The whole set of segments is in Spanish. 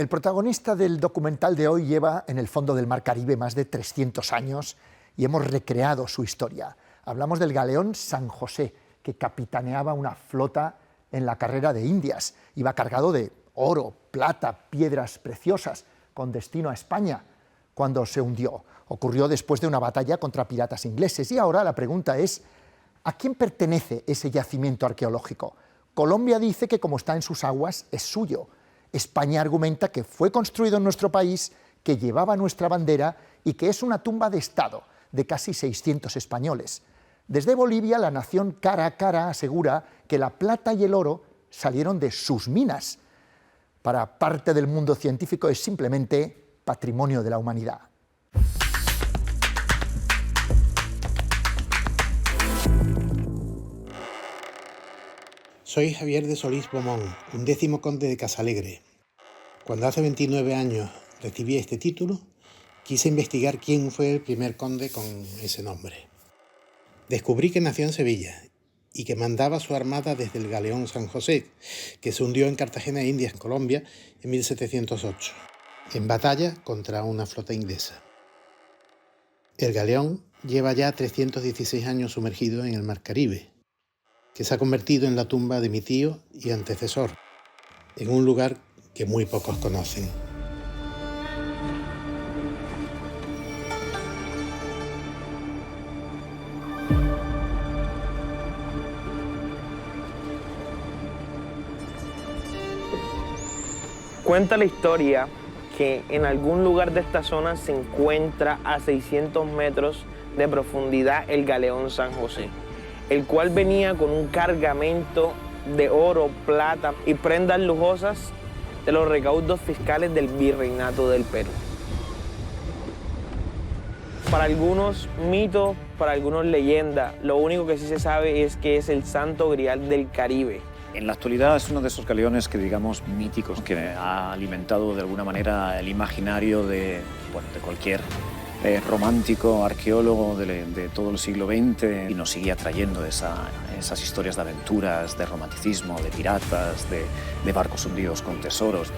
El protagonista del documental de hoy lleva en el fondo del Mar Caribe más de 300 años y hemos recreado su historia. Hablamos del galeón San José, que capitaneaba una flota en la carrera de Indias. Iba cargado de oro, plata, piedras preciosas, con destino a España, cuando se hundió. Ocurrió después de una batalla contra piratas ingleses. Y ahora la pregunta es, ¿a quién pertenece ese yacimiento arqueológico? Colombia dice que como está en sus aguas, es suyo. España argumenta que fue construido en nuestro país, que llevaba nuestra bandera y que es una tumba de Estado de casi 600 españoles. Desde Bolivia, la nación cara a cara asegura que la plata y el oro salieron de sus minas. Para parte del mundo científico es simplemente patrimonio de la humanidad. Soy Javier de Solís Bomón, 11º conde de Casalegre. Cuando hace 29 años recibí este título, quise investigar quién fue el primer conde con ese nombre. Descubrí que nació en Sevilla y que mandaba su armada desde el galeón San José, que se hundió en Cartagena de Indias, en Colombia, en 1708, en batalla contra una flota inglesa. El galeón lleva ya 316 años sumergido en el Mar Caribe, que se ha convertido en la tumba de mi tío y antecesor, en un lugar que muy pocos conocen. Cuenta la historia que en algún lugar de esta zona se encuentra a 600 metros de profundidad el galeón San José, el cual venía con un cargamento de oro, plata y prendas lujosas de los recaudos fiscales del Virreinato del Perú. Para algunos mitos, para algunos leyendas, lo único que sí se sabe es que es el Santo Grial del Caribe. En la actualidad es uno de esos galeones que digamos míticos, que ha alimentado de alguna manera el imaginario de cualquier romántico, arqueólogo de todo el siglo XX y nos sigue atrayendo esas historias de aventuras, de romanticismo, de piratas, de barcos hundidos con tesoros.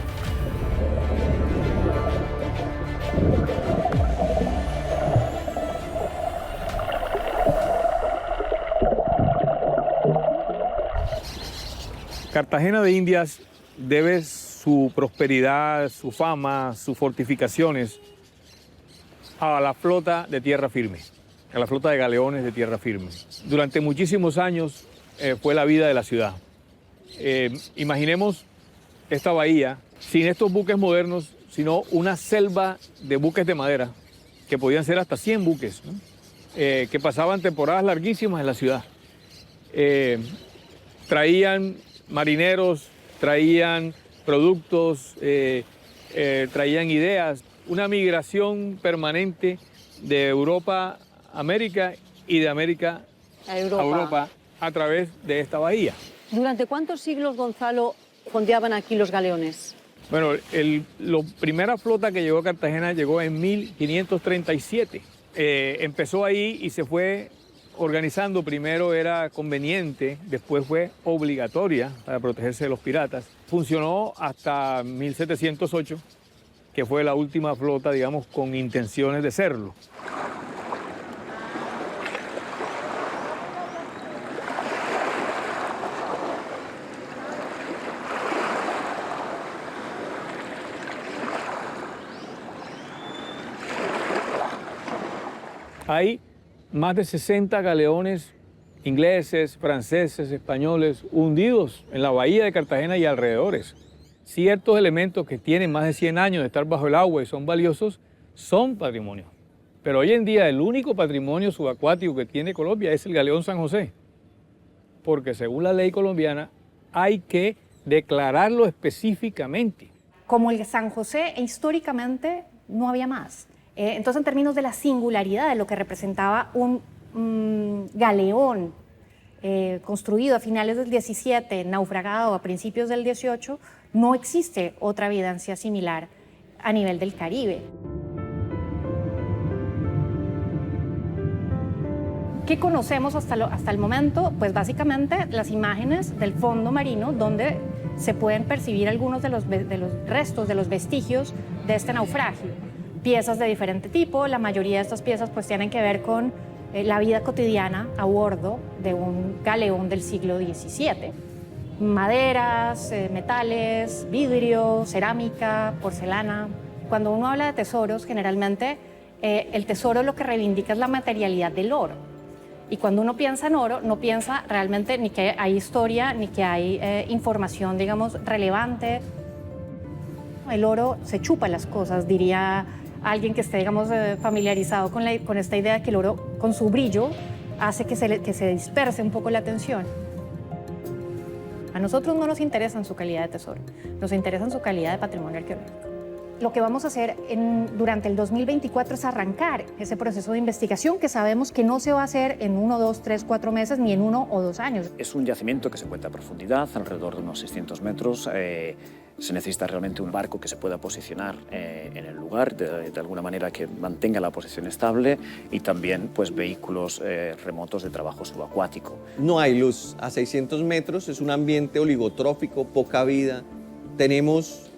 Cartagena de Indias debe su prosperidad, su fama, sus fortificaciones a la flota de tierra firme, a la flota de galeones de tierra firme. Durante muchísimos años fue la vida de la ciudad. Imaginemos esta bahía sin estos buques modernos, sino una selva de buques de madera, que podían ser hasta 100 buques, ¿no? Que pasaban temporadas larguísimas en la ciudad. Traían marineros, traían productos, traían ideas, una migración permanente de Europa a América y de América a Europa a través de esta bahía. ¿Durante cuántos siglos, Gonzalo, fondeaban aquí los galeones? Bueno, la primera flota que llegó a Cartagena llegó en 1537. Empezó ahí y se fue organizando. Primero era conveniente, después fue obligatoria para protegerse de los piratas. Funcionó hasta 1708, que fue la última flota, digamos, con intenciones de serlo. Hay más de 60 galeones ingleses, franceses, españoles, hundidos en la bahía de Cartagena y alrededores. Ciertos elementos que tienen más de 100 años de estar bajo el agua y son valiosos, son patrimonio. Pero hoy en día el único patrimonio subacuático que tiene Colombia es el galeón San José. Porque según la ley colombiana hay que declararlo específicamente. Como el San José, históricamente no había más. Entonces, en términos de la singularidad de lo que representaba un galeón construido a finales del 17, naufragado a principios del 18, no existe otra evidencia similar a nivel del Caribe. ¿Qué conocemos hasta el momento? Pues básicamente las imágenes del fondo marino donde se pueden percibir algunos de los restos, de los vestigios de este naufragio. Piezas de diferente tipo, la mayoría de estas piezas pues tienen que ver con la vida cotidiana a bordo de un galeón del siglo XVII. Maderas, metales, vidrio, cerámica, porcelana. Cuando uno habla de tesoros, generalmente el tesoro lo que reivindica es la materialidad del oro. Y cuando uno piensa en oro, no piensa realmente ni que hay historia, ni que hay información, digamos, relevante. El oro se chupa las cosas, diría alguien que esté, digamos, familiarizado con esta idea de que el oro, con su brillo, hace que se disperse un poco la atención. A nosotros no nos interesa en su calidad de tesoro, nos interesa en su calidad de patrimonio arqueológico. Lo que vamos a hacer durante el 2024 es arrancar ese proceso de investigación que sabemos que no se va a hacer en 1, 2, 3, 4 meses ni en 1 o 2 años. Es un yacimiento que se encuentra a profundidad, alrededor de unos 600 metros. Se necesita realmente un barco que se pueda posicionar en el lugar, de alguna manera que mantenga la posición estable, y también pues, vehículos remotos de trabajo subacuático. No hay luz a 600 metros, es un ambiente oligotrófico, poca vida. Tenemos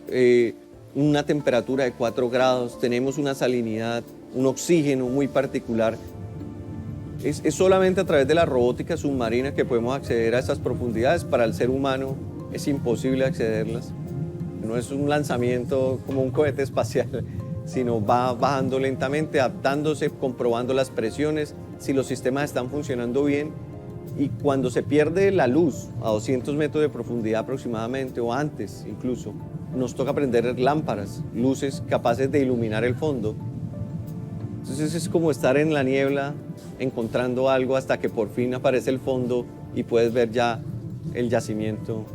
una temperatura de 4 grados, tenemos una salinidad, un oxígeno muy particular. Es solamente a través de la robótica submarina que podemos acceder a esas profundidades. Para el ser humano es imposible accederlas. No es un lanzamiento como un cohete espacial, sino va bajando lentamente, adaptándose, comprobando las presiones, si los sistemas están funcionando bien. Y cuando se pierde la luz a 200 metros de profundidad aproximadamente, o antes incluso, nos toca prender lámparas, luces capaces de iluminar el fondo. Entonces es como estar en la niebla, encontrando algo hasta que por fin aparece el fondo y puedes ver ya el yacimiento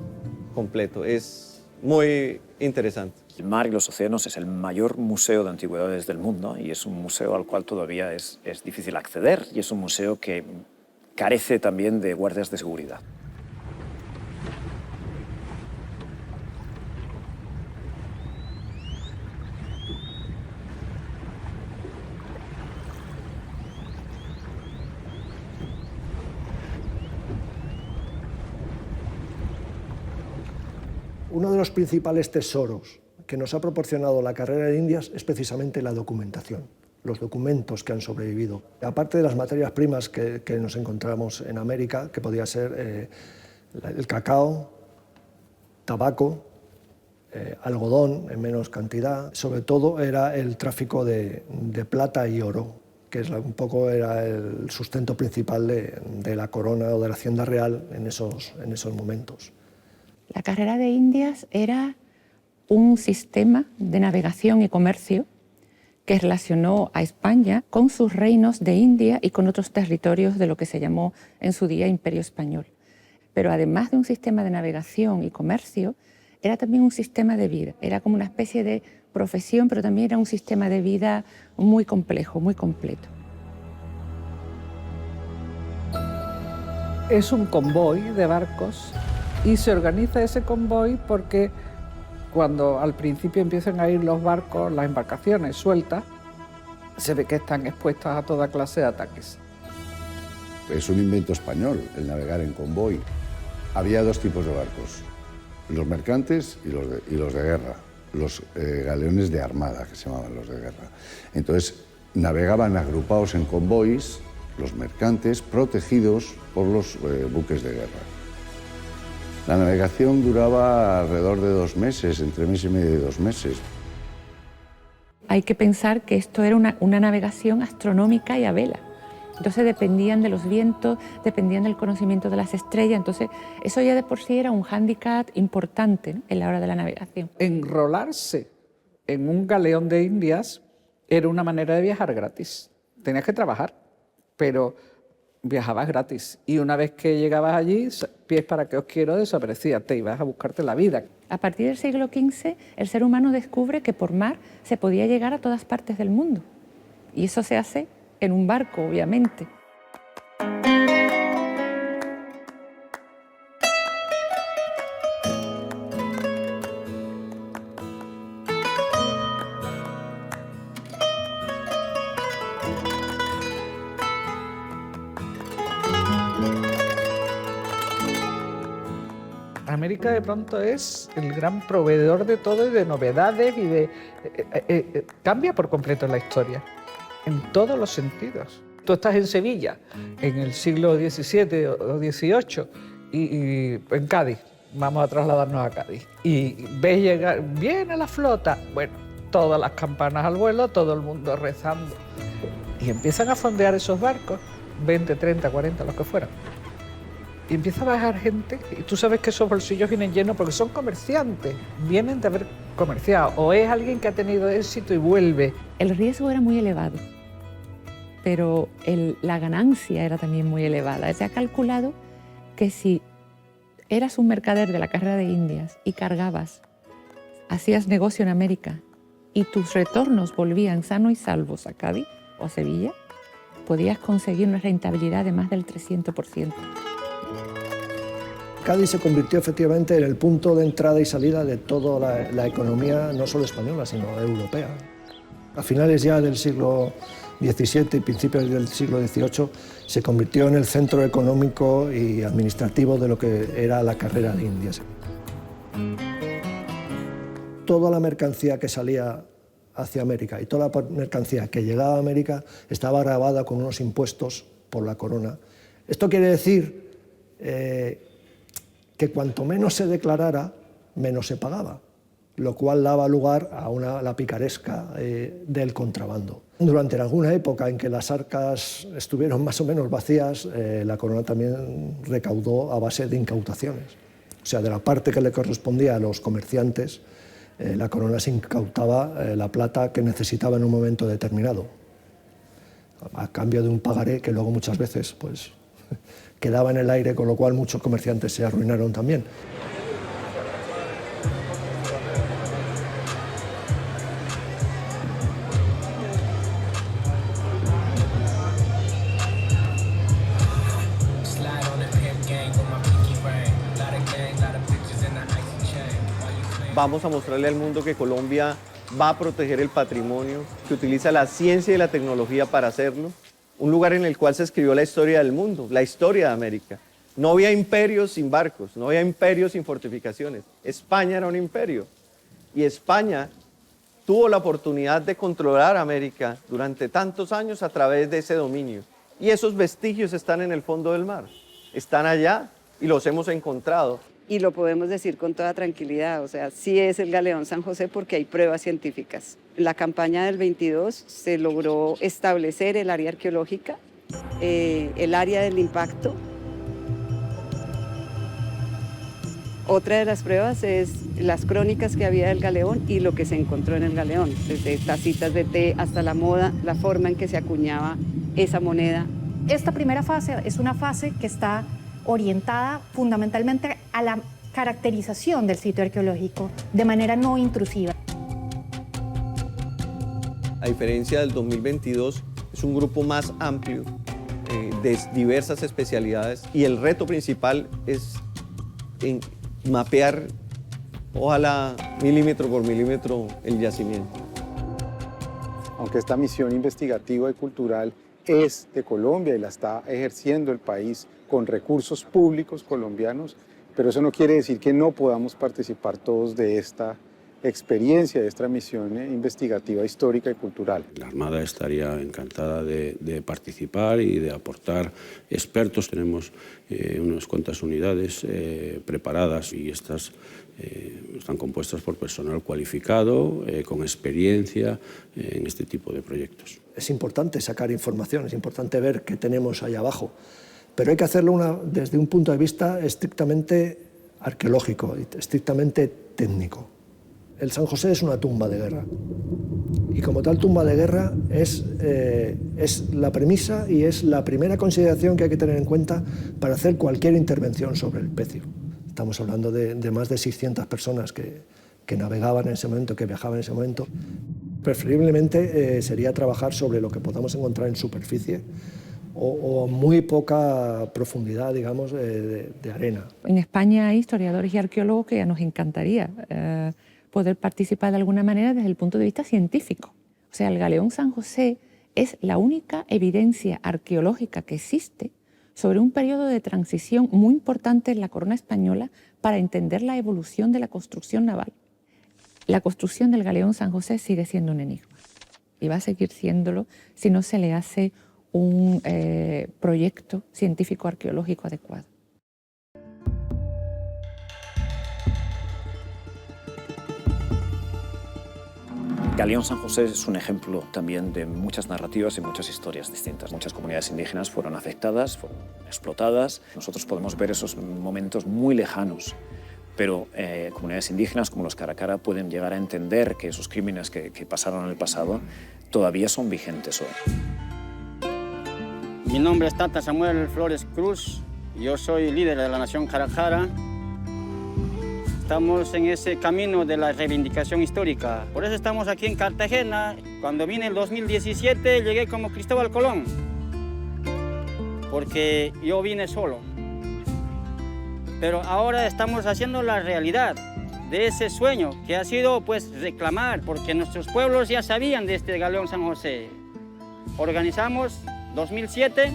completo. Es muy interesante. El mar y los océanos es el mayor museo de antigüedades del mundo y es un museo al cual todavía es difícil acceder, y es un museo que carece también de guardias de seguridad. Uno de los principales tesoros que nos ha proporcionado la carrera de Indias es precisamente la documentación, los documentos que han sobrevivido. Aparte de las materias primas que nos encontramos en América, que podía ser el cacao, tabaco, algodón en menos cantidad, sobre todo era el tráfico de plata y oro, que un poco era el sustento principal de la corona o de la hacienda real en esos momentos. La carrera de Indias era un sistema de navegación y comercio que relacionó a España con sus reinos de India y con otros territorios de lo que se llamó en su día Imperio Español. Pero además de un sistema de navegación y comercio, era también un sistema de vida. Era como una especie de profesión, pero también era un sistema de vida muy complejo, muy completo. Es un convoy de barcos y se organiza ese convoy porque cuando al principio empiezan a ir los barcos, las embarcaciones sueltas, se ve que están expuestas a toda clase de ataques. Es un invento español el navegar en convoy. Había 2 tipos de barcos, los mercantes y los de guerra, los galeones de armada, que se llamaban los de guerra. Entonces navegaban agrupados en convoys, los mercantes, protegidos por los buques de guerra. La navegación duraba alrededor de 2 meses, entre mes y medio y 2 meses. Hay que pensar que esto era una navegación astronómica y a vela. Entonces dependían de los vientos, dependían del conocimiento de las estrellas. Entonces eso ya de por sí era un hándicap importante, ¿no?, en la hora de la navegación. Enrolarse en un galeón de Indias era una manera de viajar gratis. Tenías que trabajar, pero viajabas gratis. Y una vez que llegabas allí, pies para que os quiero, desaparecía, te ibas a buscarte la vida. A partir del siglo XV, el ser humano descubre que por mar se podía llegar a todas partes del mundo. Y eso se hace en un barco, obviamente. América de pronto es el gran proveedor de todo y de novedades y de... cambia por completo la historia, en todos los sentidos. Tú estás en Sevilla, en el siglo XVII o XVIII, y en Cádiz, vamos a trasladarnos a Cádiz, y ves llegar, viene la flota, bueno, todas las campanas al vuelo, todo el mundo rezando, y empiezan a fondear esos barcos, 20, 30, 40, los que fueran. Y empieza a bajar gente, y tú sabes que esos bolsillos vienen llenos porque son comerciantes, vienen de haber comerciado, o es alguien que ha tenido éxito y vuelve. El riesgo era muy elevado, pero la ganancia era también muy elevada. Se ha calculado que si eras un mercader de la carrera de Indias y cargabas, hacías negocio en América y tus retornos volvían sanos y salvos a Cádiz o a Sevilla, podías conseguir una rentabilidad de más del 300%. Cádiz se convirtió efectivamente en el punto de entrada y salida de toda la economía, no solo española, sino europea. A finales ya del siglo XVII y principios del siglo XVIII se convirtió en el centro económico y administrativo de lo que era la carrera de Indias. Toda la mercancía que salía hacia América y toda la mercancía que llegaba a América estaba grabada con unos impuestos por la corona. Esto quiere decir que cuanto menos se declarara, menos se pagaba, lo cual daba lugar a la picaresca del contrabando. Durante alguna época en que las arcas estuvieron más o menos vacías, la corona también recaudó a base de incautaciones. O sea, de la parte que le correspondía a los comerciantes, la corona se incautaba la plata que necesitaba en un momento determinado, a cambio de un pagaré que luego muchas veces pues, quedaba en el aire, con lo cual muchos comerciantes se arruinaron también. Vamos a mostrarle al mundo que Colombia va a proteger el patrimonio, que utiliza la ciencia y la tecnología para hacerlo. Un lugar en el cual se escribió la historia del mundo, la historia de América. No había imperios sin barcos, no había imperios sin fortificaciones. España era un imperio. Y España tuvo la oportunidad de controlar América durante tantos años a través de ese dominio. Y esos vestigios están en el fondo del mar. Están allá y los hemos encontrado. Y lo podemos decir con toda tranquilidad, o sea, sí es el galeón San José porque hay pruebas científicas. En la campaña del 22 se logró establecer el área arqueológica, el área del impacto. Otra de las pruebas es las crónicas que había del galeón y lo que se encontró en el galeón, desde tacitas de té hasta la moda, la forma en que se acuñaba esa moneda. Esta primera fase es una fase que está orientada fundamentalmente a la caracterización del sitio arqueológico de manera no intrusiva. A diferencia del 2022, es un grupo más amplio de diversas especialidades y el reto principal es mapear, ojalá milímetro por milímetro, el yacimiento. Aunque esta misión investigativa y cultural es de Colombia y la está ejerciendo el país con recursos públicos colombianos, pero eso no quiere decir que no podamos participar todos de esta experiencia, de esta misión investigativa, histórica y cultural. La Armada estaría encantada de participar y de aportar expertos. Tenemos unas cuantas unidades preparadas y estas están compuestas por personal cualificado, con experiencia en este tipo de proyectos. Es importante sacar información, es importante ver qué tenemos ahí abajo, pero hay que hacerlo desde un punto de vista estrictamente arqueológico, estrictamente técnico. El San José es una tumba de guerra y como tal tumba de guerra es la premisa y es la primera consideración que hay que tener en cuenta para hacer cualquier intervención sobre el pecio. Estamos hablando de más de 600 personas que navegaban en ese momento, que viajaban en ese momento. Preferiblemente sería trabajar sobre lo que podamos encontrar en superficie o muy poca profundidad, digamos, de arena. En España hay historiadores y arqueólogos que ya nos encantaría poder participar de alguna manera desde el punto de vista científico. O sea, el galeón San José es la única evidencia arqueológica que existe sobre un periodo de transición muy importante en la corona española para entender la evolución de la construcción naval. La construcción del galeón San José sigue siendo un enigma y va a seguir siéndolo si no se le hace un proyecto científico-arqueológico adecuado. Galeón San José es un ejemplo también de muchas narrativas y muchas historias distintas. Muchas comunidades indígenas fueron afectadas, fueron explotadas. Nosotros podemos ver esos momentos muy lejanos, pero comunidades indígenas como los Caracara pueden llegar a entender que esos crímenes que pasaron en el pasado todavía son vigentes hoy. Mi nombre es Tata Samuel Flores Cruz, yo soy líder de la nación Caracara. Estamos en ese camino de la reivindicación histórica. Por eso estamos aquí en Cartagena. Cuando vine en el 2017 llegué como Cristóbal Colón, porque yo vine solo. Pero ahora estamos haciendo la realidad de ese sueño que ha sido pues reclamar, porque nuestros pueblos ya sabían de este Galeón San José. Organizamos 2007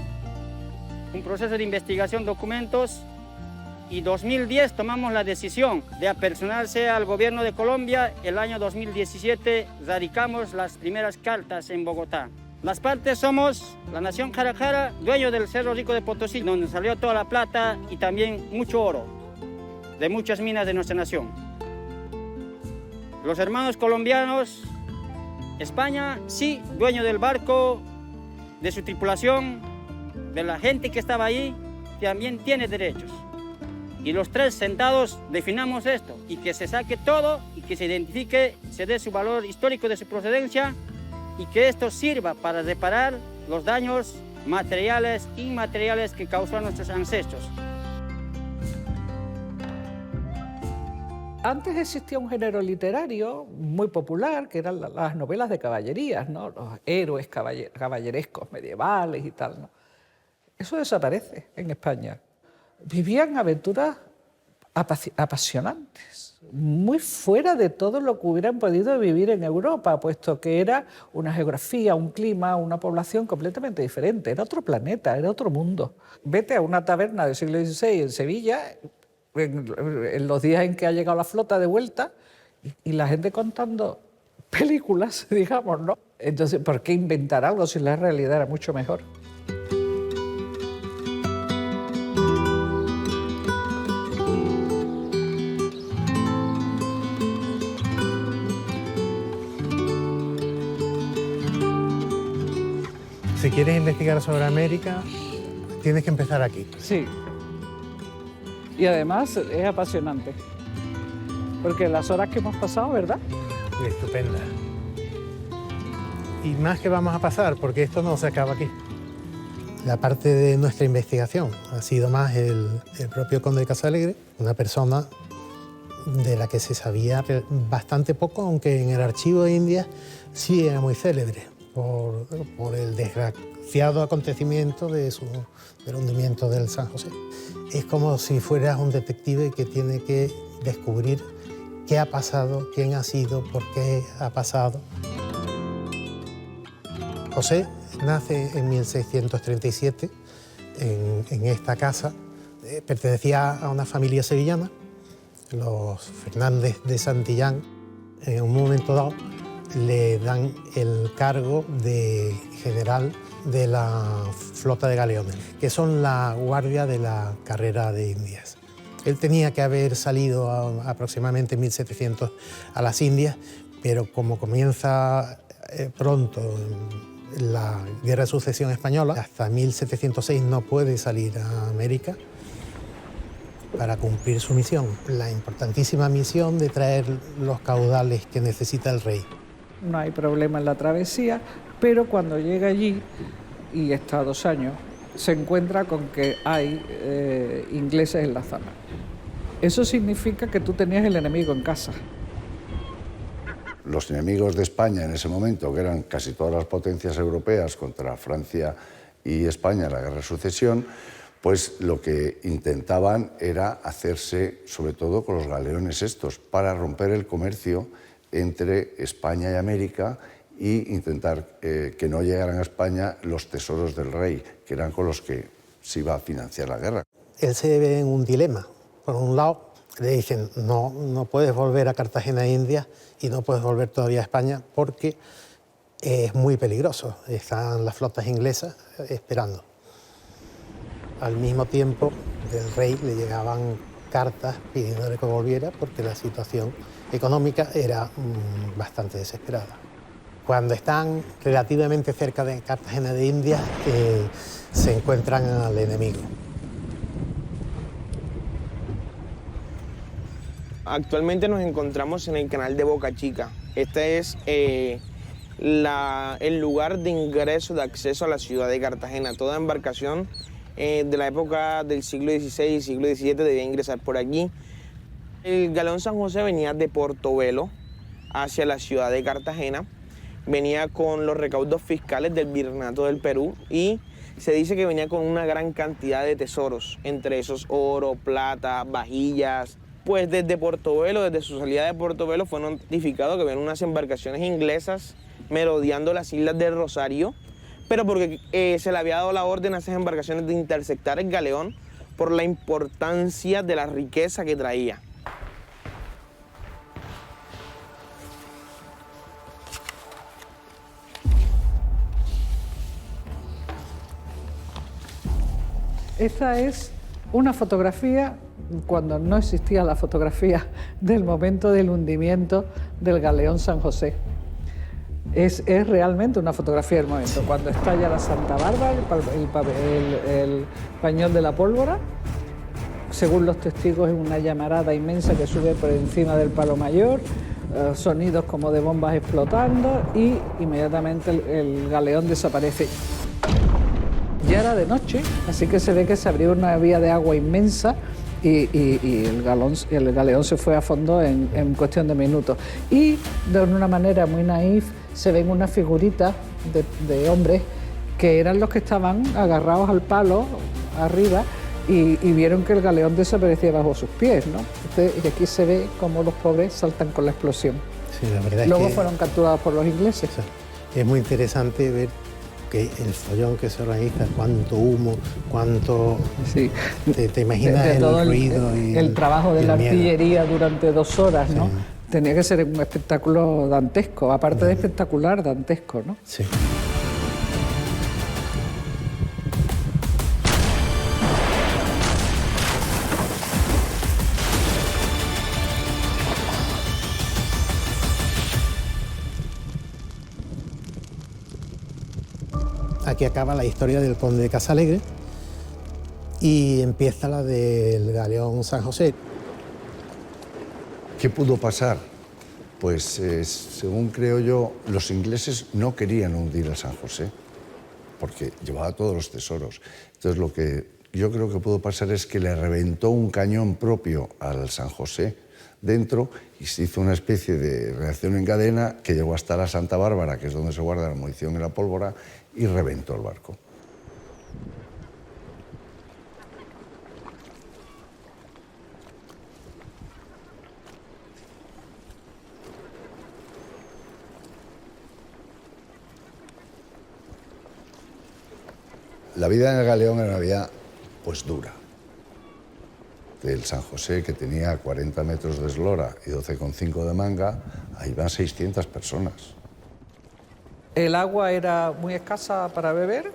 un proceso de investigación, documentos, y 2010 tomamos la decisión de apersonarse al gobierno de Colombia. El año 2017 radicamos las primeras cartas en Bogotá. Las partes somos la nación Caracara, dueño del Cerro Rico de Potosí, donde salió toda la plata y también mucho oro de muchas minas de nuestra nación. Los hermanos colombianos, España, sí, dueño del barco, de su tripulación, de la gente que estaba ahí, también tiene derechos. Y los tres sentados definamos esto, y que se saque todo, y que se identifique, se dé su valor histórico de su procedencia, y que esto sirva para reparar los daños materiales e inmateriales que causaron nuestros ancestros. Antes existía un género literario muy popular, que eran las novelas de caballerías, ¿no? Los héroes caballerescos medievales y tal, ¿no? Eso desaparece en España. Vivían aventuras apasionantes, muy fuera de todo lo que hubieran podido vivir en Europa, puesto que era una geografía, un clima, una población completamente diferente. Era otro planeta, era otro mundo. Vete a una taberna del siglo XVI en Sevilla, en los días en que ha llegado la flota de vuelta, y la gente contando películas, digamos, ¿no? Entonces, ¿por qué inventar algo si la realidad era mucho mejor? Si quieres investigar sobre América, tienes que empezar aquí. Sí. Y además es apasionante. Porque las horas que hemos pasado, ¿verdad? Estupenda. Y más que vamos a pasar, porque esto no se acaba aquí. La parte de nuestra investigación ha sido más el propio conde de Casalegre, una persona de la que se sabía bastante poco, aunque en el archivo de Indias sí era muy célebre por el desgraciado acontecimiento del hundimiento del San José. Es como si fueras un detective que tiene que descubrir qué ha pasado, quién ha sido, por qué ha pasado. José nace en 1637 en esta casa. Pertenecía a una familia sevillana, los Fernández de Santillán. En un momento dado le dan el cargo de general de la flota de galeones, que son la guardia de la carrera de Indias. Él tenía que haber salido aproximadamente en 1700 a las Indias, pero como comienza pronto la Guerra de Sucesión Española, hasta 1706 no puede salir a América para cumplir su misión, la importantísima misión de traer los caudales que necesita el rey. No hay problema en la travesía, pero cuando llega allí, y está 2 años, se encuentra con que hay ingleses en la zona. Eso significa que tú tenías el enemigo en casa. Los enemigos de España en ese momento, que eran casi todas las potencias europeas contra Francia y España en la Guerra de Sucesión, pues lo que intentaban era hacerse, sobre todo con los galeones estos, para romper el comercio entre España y América e intentar que no llegaran a España los tesoros del rey, que eran con los que se iba a financiar la guerra. Él se ve en un dilema. Por un lado, le dicen, no puedes volver a Cartagena de Indias y no puedes volver todavía a España porque es muy peligroso. Están las flotas inglesas esperando. Al mismo tiempo, del rey le llegaban cartas pidiéndole que volviera porque la situación económica era bastante desesperada. Cuando están relativamente cerca de Cartagena de Indias, se encuentran al enemigo. Actualmente nos encontramos en el canal de Boca Chica. Este es el lugar de ingreso, de acceso a la ciudad de Cartagena. Toda embarcación de la época del siglo XVI y siglo XVII debía ingresar por aquí. El galeón San José venía de Portobelo hacia la ciudad de Cartagena. Venía con los recaudos fiscales del Virreinato del Perú y se dice que venía con una gran cantidad de tesoros, entre esos oro, plata, vajillas. Pues desde Portobelo, desde su salida de Portobelo, fue notificado que habían unas embarcaciones inglesas merodeando las islas del Rosario, pero porque se le había dado la orden a esas embarcaciones de interceptar el galeón por la importancia de la riqueza que traía. Esta es una fotografía cuando no existía la fotografía del momento del hundimiento del galeón San José. Es realmente una fotografía del momento, cuando estalla la Santa Bárbara, el pañol de la pólvora, según los testigos es una llamarada inmensa que sube por encima del palo mayor, sonidos como de bombas explotando y inmediatamente el galeón desaparece. Ya era de noche, así que se ve que se abrió una vía de agua inmensa y el galeón se fue a fondo en cuestión de minutos. Y de una manera muy naif se ven unas figuritas de hombres que eran los que estaban agarrados al palo arriba y vieron que el galeón desaparecía bajo sus pies, ¿no? Y aquí se ve cómo los pobres saltan con la explosión. Sí, la verdad Luego es que fueron capturados por los ingleses. Es muy interesante ver que el follón que se organiza, cuánto humo, cuánto... Sí. Te imaginas de todo el ruido y el trabajo de la miedo. artillería durante 2 horas, ¿no? Sí. Tenía que ser un espectáculo dantesco, aparte de espectacular, dantesco, ¿no? Sí. Aquí acaba la historia del conde de Casalegre y empieza la del galeón San José. ¿Qué pudo pasar? Pues, según creo yo, los ingleses no querían hundir a San José porque llevaba todos los tesoros. Entonces, lo que yo creo que pudo pasar es que le reventó un cañón propio al San José dentro y se hizo una especie de reacción en cadena que llegó hasta la Santa Bárbara, que es donde se guarda la munición y la pólvora, y reventó el barco. La vida en el galeón era una vida, pues, dura. Del San José, que tenía 40 metros de eslora y 12,5 de manga, ahí van 600 personas. El agua era muy escasa para beber,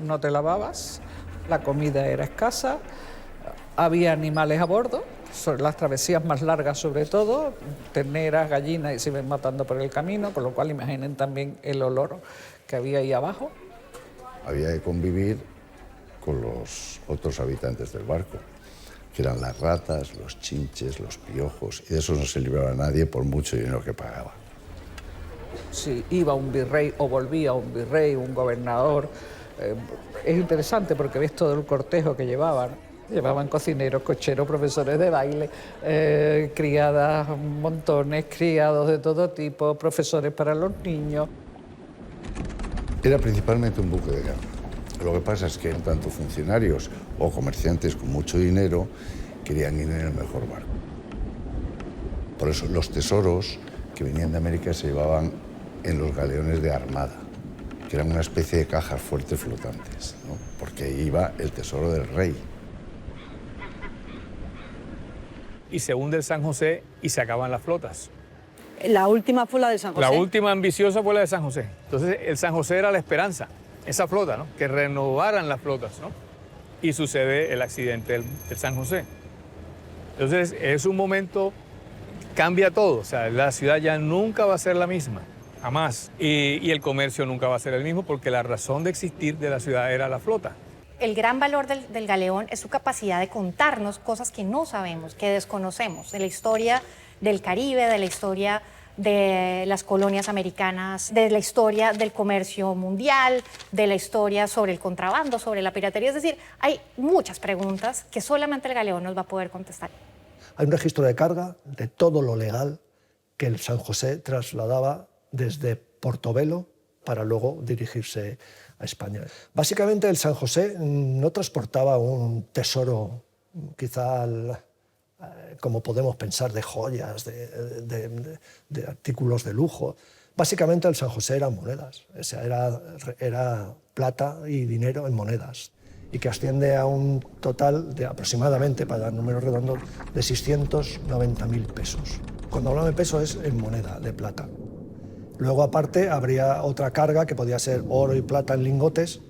no te lavabas, la comida era escasa, había animales a bordo, sobre las travesías más largas sobre todo, terneras, gallinas y se iban matando por el camino, con lo cual imaginen también el olor que había ahí abajo. Había que convivir con los otros habitantes del barco, que eran las ratas, los chinches, los piojos, y de eso no se libraba nadie por mucho dinero que pagaba. Si iba un virrey o volvía un virrey, un gobernador, es interesante porque ves todo el cortejo que llevaban. Llevaban cocineros, cocheros, profesores de baile, criadas, montones, criados de todo tipo, profesores para los niños. Era principalmente un buque de guerra. Lo que pasa es que tanto funcionarios o comerciantes con mucho dinero querían ir en el mejor barco. Por eso los tesoros que venían de América se llevaban en los galeones de armada, que eran una especie de cajas fuertes flotantes. ¿no? Porque iba el tesoro del rey. Y se hunde el San José y se acaban las flotas. La última fue la de San José. La última ambiciosa fue la de San José. Entonces, el San José era la esperanza, esa flota, ¿no? Que renovaran las flotas, ¿no? Y sucede el accidente del San José. Entonces, es un momento, cambia todo. O sea, la ciudad ya nunca va a ser la misma, jamás. Y el comercio nunca va a ser el mismo porque la razón de existir de la ciudad era la flota. El gran valor del galeón es su capacidad de contarnos cosas que no sabemos, que desconocemos, de la historia del Caribe, de la historia de las colonias americanas, de la historia del comercio mundial, de la historia sobre el contrabando, sobre la piratería. Es decir, hay muchas preguntas que solamente el galeón nos va a poder contestar. Hay un registro de carga de todo lo legal que el San José trasladaba desde Portobelo para luego dirigirse a España. Básicamente el San José no transportaba un tesoro quizá como podemos pensar de joyas, de artículos de lujo. Básicamente el San José eran monedas, o sea, era plata y dinero en monedas, y que asciende a un total de aproximadamente, para dar números redondos, de 690.000 pesos. Cuando hablamos de peso es en moneda, de plata. Luego, aparte, habría otra carga que podía ser oro y plata en lingotes,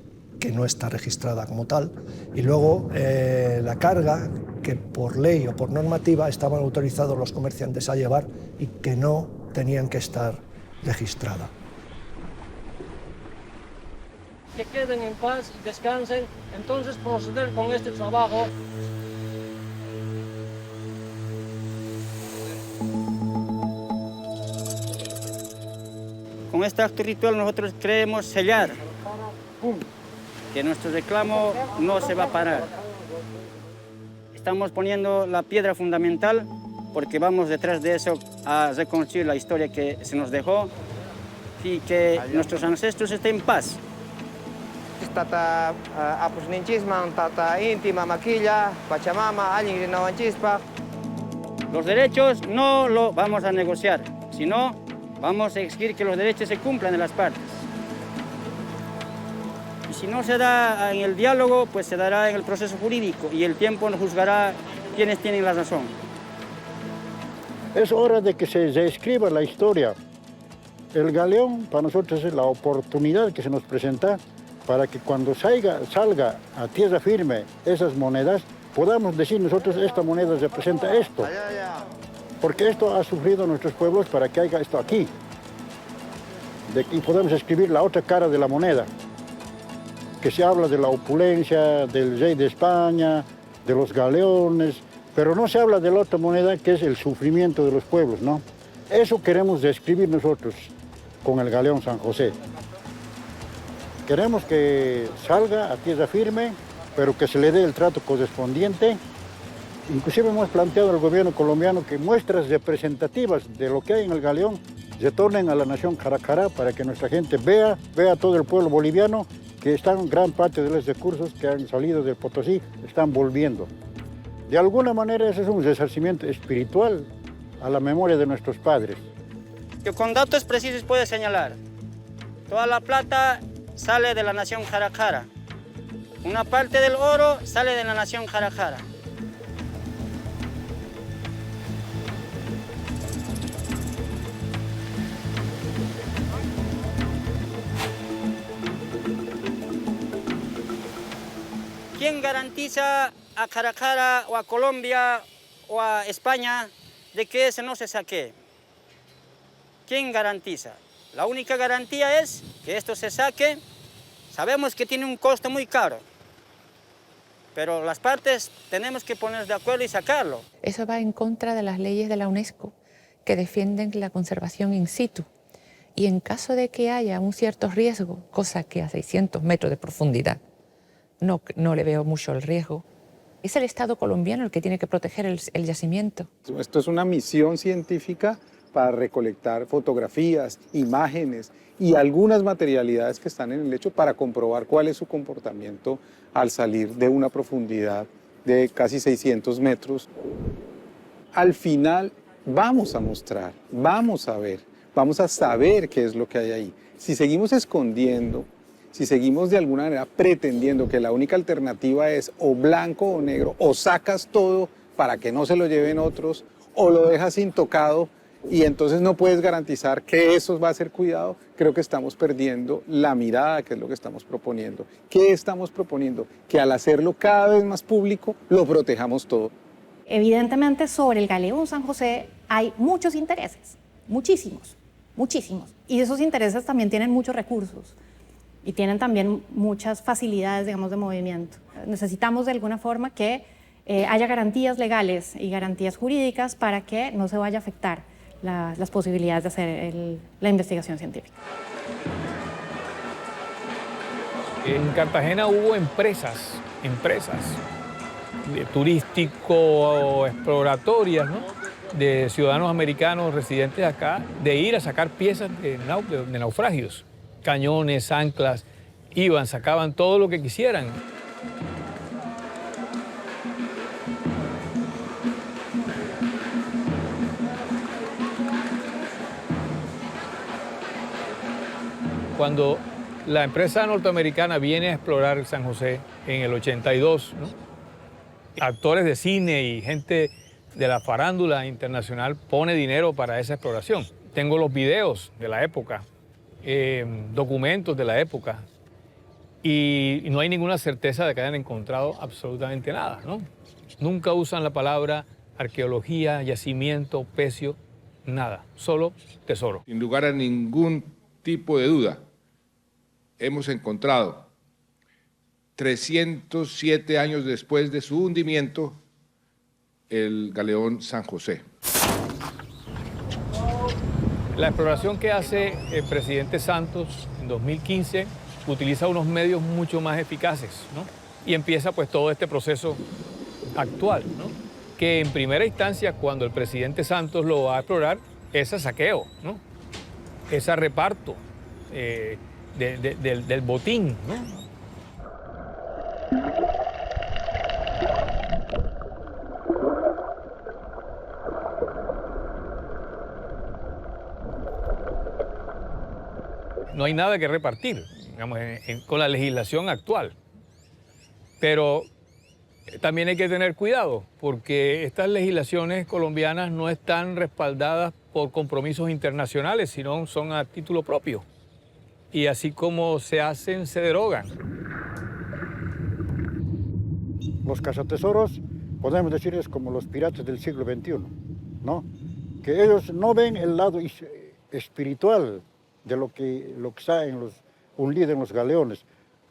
que no está registrada como tal, y luego la carga que por ley o por normativa estaban autorizados los comerciantes a llevar y que no tenían que estar registrada. Que queden en paz y descansen, entonces proceder con este trabajo. Con este acto ritual nosotros queremos sellar que nuestro reclamo no se va a parar. Estamos poniendo la piedra fundamental porque vamos detrás de eso a reconstruir la historia que se nos dejó y que nuestros ancestros estén en paz. Tata apusninchisman, tata íntima, maquilla, pachamama, alguien chispa. Los derechos no lo vamos a negociar, sino vamos a exigir que los derechos se cumplan en las partes. Y si no se da en el diálogo, pues se dará en el proceso jurídico y el tiempo nos juzgará quienes tienen la razón. Es hora de que se reescriba la historia. El galeón para nosotros es la oportunidad que se nos presenta para que cuando salga a tierra firme esas monedas, podamos decir nosotros esta moneda representa esto. Porque esto ha sufrido nuestros pueblos para que haya esto aquí. Y podemos escribir la otra cara de la moneda, que se habla de la opulencia del rey de España, de los galeones, pero no se habla de la otra moneda que es el sufrimiento de los pueblos, ¿no? Eso queremos describir nosotros con el galeón San José. Queremos que salga a tierra firme, pero que se le dé el trato correspondiente. Inclusive hemos planteado al gobierno colombiano que muestras representativas de lo que hay en el galeón retornen a la nación Jaracará para que nuestra gente vea a todo el pueblo boliviano que están gran parte de los recursos que han salido del Potosí, están volviendo. De alguna manera ese es un resarcimiento espiritual a la memoria de nuestros padres. Que con datos precisos puede señalar, toda la plata sale de la nación Jaracará, una parte del oro sale de la nación Jaracará. ¿Quién garantiza a Jaracará o a Colombia o a España de que ese no se saque? ¿Quién garantiza? La única garantía es que esto se saque. Sabemos que tiene un costo muy caro, pero las partes tenemos que ponernos de acuerdo y sacarlo. Eso va en contra de las leyes de la UNESCO que defienden la conservación in situ. Y en caso de que haya un cierto riesgo, cosa que a 600 metros de profundidad no le veo mucho el riesgo, es el Estado colombiano el que tiene que proteger el yacimiento. Esto es una misión científica para recolectar fotografías, imágenes y algunas materialidades que están en el lecho para comprobar cuál es su comportamiento al salir de una profundidad de casi 600 metros. Al final vamos a mostrar, vamos a ver, vamos a saber qué es lo que hay ahí. Si seguimos escondiendo, si seguimos de alguna manera pretendiendo que la única alternativa es o blanco o negro, o sacas todo para que no se lo lleven otros, o lo dejas intocado y entonces no puedes garantizar que eso va a ser cuidado, creo que estamos perdiendo la mirada, que es lo que estamos proponiendo. ¿Qué estamos proponiendo? Que al hacerlo cada vez más público, lo protejamos todo. Evidentemente, sobre el Galeón San José hay muchos intereses, muchísimos, muchísimos. Y esos intereses también tienen muchos recursos y tienen también muchas facilidades, digamos, de movimiento. Necesitamos de alguna forma que haya garantías legales y garantías jurídicas para que no se vaya a afectar las posibilidades de hacer la investigación científica. En Cartagena hubo empresas turístico-exploratorias, ¿no?, de ciudadanos americanos residentes acá, de ir a sacar piezas de naufragios, cañones, anclas, iban, sacaban todo lo que quisieran. Cuando la empresa norteamericana viene a explorar San José en el 82, ¿no?, actores de cine y gente de la farándula internacional pone dinero para esa exploración. Tengo los videos de la época, documentos de la época, y no hay ninguna certeza de que hayan encontrado absolutamente nada, ¿no? Nunca usan la palabra arqueología, yacimiento, pecio, nada, solo tesoro. Sin lugar a ningún tipo de duda, hemos encontrado 307 años después de su hundimiento el galeón San José. La exploración que hace el presidente Santos en 2015 utiliza unos medios mucho más eficaces, ¿no? Y empieza pues todo este proceso actual, ¿no?, que en primera instancia, cuando el presidente Santos lo va a explorar, es a saqueo, ¿no?, es a reparto del botín, ¿no? No hay nada que repartir, digamos, con la legislación actual. Pero también hay que tener cuidado, porque estas legislaciones colombianas no están respaldadas por compromisos internacionales, sino son a título propio. Y así como se hacen, se derogan. Los cazatesoros, podemos decir, es como los piratas del siglo XXI, ¿no? Que ellos no ven el lado espiritual de lo que está hundido en los galeones.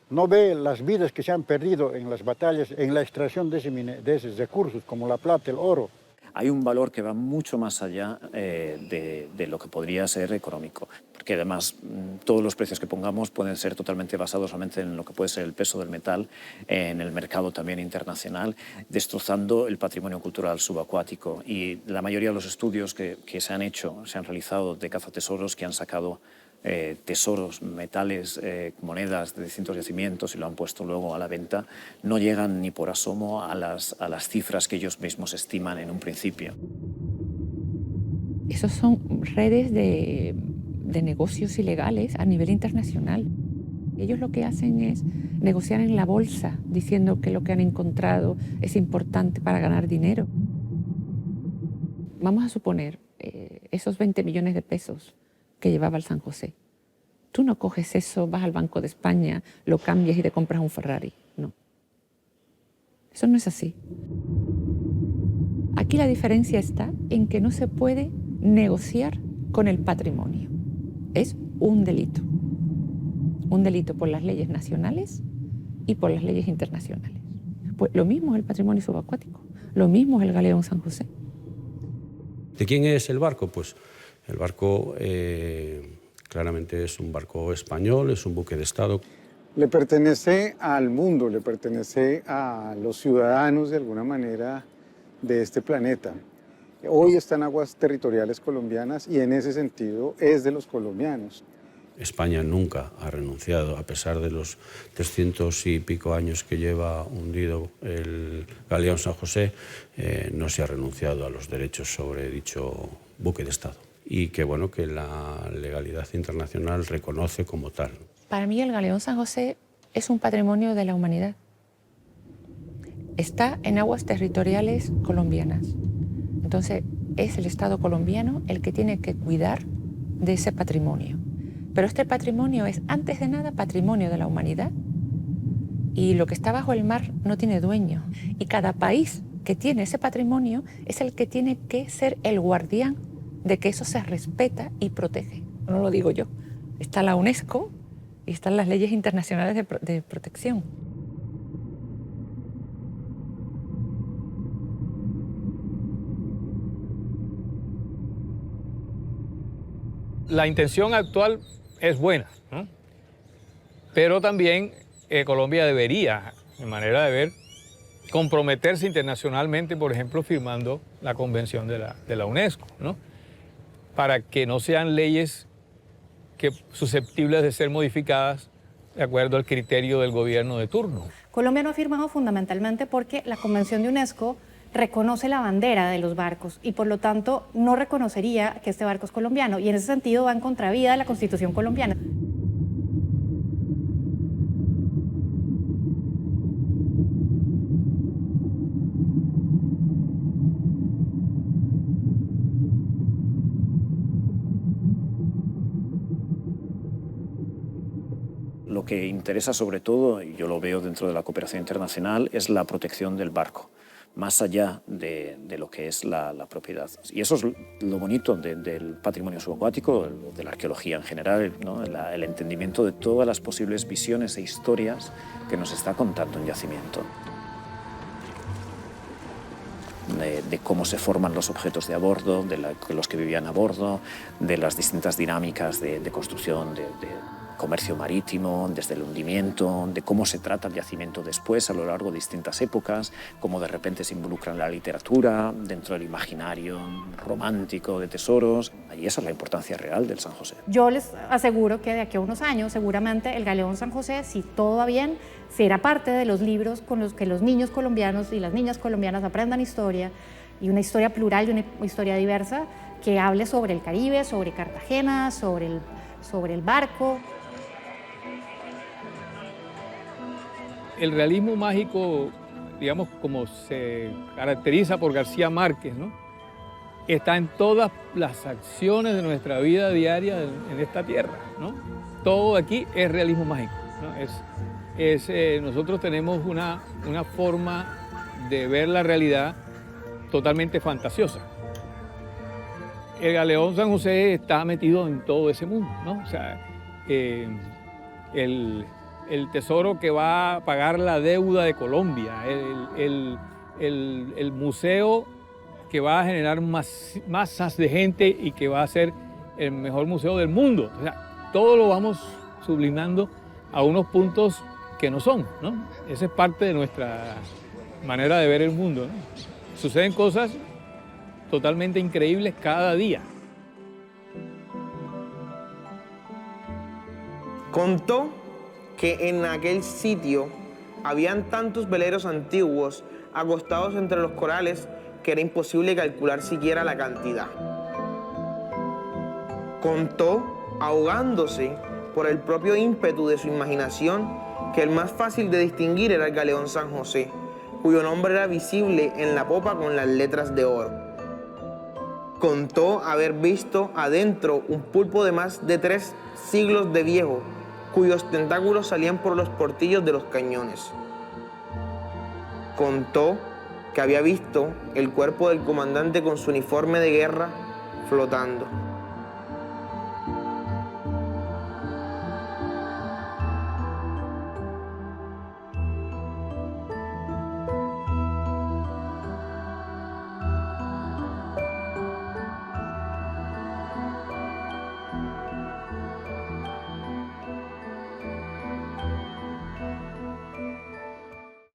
No ve las vidas que se han perdido en las batallas, en la extracción de esos recursos, como la plata, el oro. Hay un valor que va mucho más allá de lo que podría ser económico, porque además todos los precios que pongamos pueden ser totalmente basados solamente en lo que puede ser el peso del metal, en el mercado también internacional, destrozando el patrimonio cultural subacuático. Y la mayoría de los estudios que se han hecho, se han realizado de cazatesoros que han sacado tesoros, metales, monedas de distintos yacimientos y lo han puesto luego a la venta, no llegan ni por asomo a las cifras que ellos mismos estiman en un principio. Esos son redes de negocios ilegales a nivel internacional. Ellos lo que hacen es negociar en la bolsa, diciendo que lo que han encontrado es importante para ganar dinero. Vamos a suponer esos 20 millones de pesos que llevaba el San José. Tú no coges eso, vas al Banco de España, lo cambias y te compras un Ferrari. No. Eso no es así. Aquí la diferencia está en que no se puede negociar con el patrimonio. Es un delito. Un delito por las leyes nacionales y por las leyes internacionales. Pues lo mismo es el patrimonio subacuático, lo mismo es el galeón San José. ¿De quién es el barco? Pues el barco claramente es un barco español, es un buque de Estado. Le pertenece al mundo, le pertenece a los ciudadanos de alguna manera de este planeta. Hoy está en aguas territoriales colombianas y en ese sentido es de los colombianos. España nunca ha renunciado, a pesar de los 300 y pico años que lleva hundido el galeón San José, no se ha renunciado a los derechos sobre dicho buque de Estado. Y que, bueno, que la legalidad internacional reconoce como tal. Para mí el Galeón San José es un patrimonio de la humanidad. Está en aguas territoriales colombianas. Entonces es el Estado colombiano el que tiene que cuidar de ese patrimonio. Pero este patrimonio es, antes de nada, patrimonio de la humanidad. Y lo que está bajo el mar no tiene dueño. Y cada país que tiene ese patrimonio es el que tiene que ser el guardián de que eso se respeta y protege. No lo digo yo. Está la UNESCO y están las leyes internacionales de protección. La intención actual es buena, ¿no? Pero también Colombia debería, de manera de ver, comprometerse internacionalmente, por ejemplo, firmando la Convención de la UNESCO, ¿no? Para que no sean leyes susceptibles de ser modificadas de acuerdo al criterio del gobierno de turno. Colombia no ha firmado fundamentalmente porque la Convención de UNESCO reconoce la bandera de los barcos y por lo tanto no reconocería que este barco es colombiano y en ese sentido va en contravía de la Constitución colombiana. Lo que interesa sobre todo, y yo lo veo dentro de la cooperación internacional, es la protección del barco, más allá de lo que es la propiedad. Y eso es lo bonito del patrimonio subacuático, de la arqueología en general, ¿no? El entendimiento de todas las posibles visiones e historias que nos está contando un yacimiento. De cómo se forman los objetos de a bordo, de los que vivían a bordo, de las distintas dinámicas de construcción, de comercio marítimo, desde el hundimiento, de cómo se trata el yacimiento después a lo largo de distintas épocas, cómo de repente se involucra en la literatura, dentro del imaginario romántico de tesoros. Y esa es la importancia real del San José. Yo les aseguro que de aquí a unos años seguramente el Galeón San José, si todo va bien, será parte de los libros con los que los niños colombianos y las niñas colombianas aprendan historia, y una historia plural y una historia diversa que hable sobre el Caribe, sobre Cartagena, sobre el barco. El realismo mágico, digamos, como se caracteriza por García Márquez, ¿no? Está en todas las acciones de nuestra vida diaria en esta tierra, ¿no? Todo aquí es realismo mágico, ¿no? Nosotros tenemos una forma de ver la realidad totalmente fantasiosa. El Galeón San José está metido en todo ese mundo, ¿no? O sea, el tesoro que va a pagar la deuda de Colombia, el museo que va a generar masas de gente y que va a ser el mejor museo del mundo. O sea, todo lo vamos sublimando a unos puntos que no son, ¿no? Esa es parte de nuestra manera de ver el mundo, ¿no? Suceden cosas totalmente increíbles cada día. Contó que en aquel sitio habían tantos veleros antiguos acostados entre los corales que era imposible calcular siquiera la cantidad. Contó, ahogándose por el propio ímpetu de su imaginación, que el más fácil de distinguir era el Galeón San José, cuyo nombre era visible en la popa con las letras de oro. Contó haber visto adentro un pulpo de más de 3 siglos de viejo, cuyos tentáculos salían por los portillos de los cañones. Contó que había visto el cuerpo del comandante con su uniforme de guerra flotando.